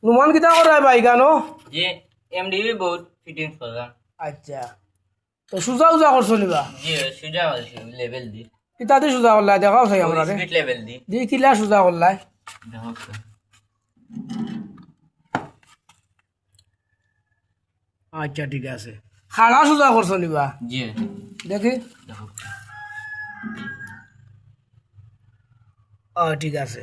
নুমান কিতা করে ভাই গানো যে এমডিবি বহুত ফিটিংস করলাম। আচ্ছা তো সুজা উজা করছো নিবা যে সুজা আছে লেভেল দি কিতা দিয়ে সুজা করলাই দেখাও চাই আমরা রে স্পিড লেভেল দি দি কিলা সুজা করলাই দেখো তো। আচ্ছা ঠিক আছে খাড়া সুজা করছো নিবা জি দেখি দেখো ঠিক আছে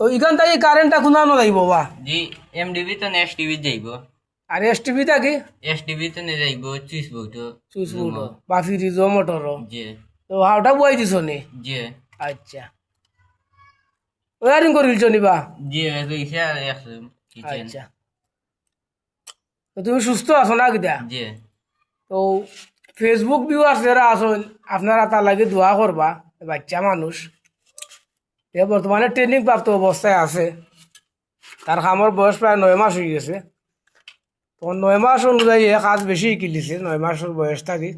তো এখান থেকে কারেন্টটা খুনানো যাইব বা জি এমডিবি তো নেক্সট টিভি যাইব আর এসটিভি থাকি এসটিভি তো নে যাইব 30 ভোল্ট সুইচ বোর্ড বা ফ্রিজ মোটর জি তো হাওটা বুয়াই দিছ নি জি আচ্ছা ওয়ারিং করে দিছ নিবা জি রইছে আর আছে কিচেন আচ্ছা তো তুমি সুস্থ আছো না কিতা জি তো ফেসবুক ভিউয়ার্স যারা আছেন আপনারা তার লাগে দোয়া করবা বাচ্চা মানুষ এ বর্তমানে ট্রেনিং প্রাপ্ত অবস্থায় আছে তার কামর বয়স প্রায় 9 মাস হয়ে গেছে তো 9 মাস অনুযায়ী এ কাজ বেশি শিখিলিছে 9 মাসের বয়স থাকি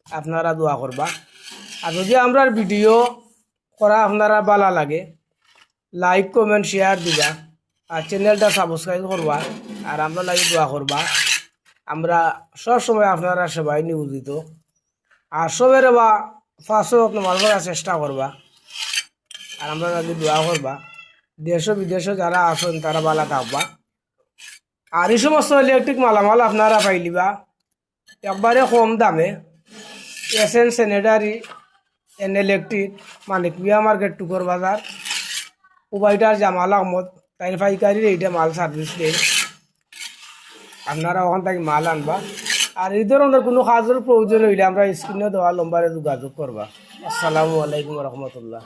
আপনারা দোয়া করবা আর যদি আমরা ভিডিও করা আপনারা ভালো লাগে লাইক কমেন্ট শেয়ার দিবা আর চ্যানেলটা সাবস্ক্রাইব করবা আর আমরা লাগে দোয়া করবা আমরা সব সময় আপনারা সবাই নিয়োজিত আর সবের বা ফাঁসও তোমার করার চেষ্টা করবা আর আমরা লাগে দোয়া করবা দেশ বিদেশে যারা আছেন তারা ভালো থাকবা আর এই সমস্ত ইলেকট্রিক মালামাল আপনারা পাইলিবা একবারে কম দামে এসএন স্যানিটারি এন ইলেকট্রিক মানিক মিয়া মার্কেট টুকর বাজার উবাইটার জামাল আহমদ তাই পাইকারির এইটা মাল সার্ভিস দেয় আপনারা ওখান থেকে মাল আনবা আর এই ধরনের কোনো কাজের প্রয়োজন হইলে আমরা স্ক্রিনে দেওয়া নম্বরে যোগাযোগ করবা আসসালামু আলাইকুম রহমতুল্লাহ।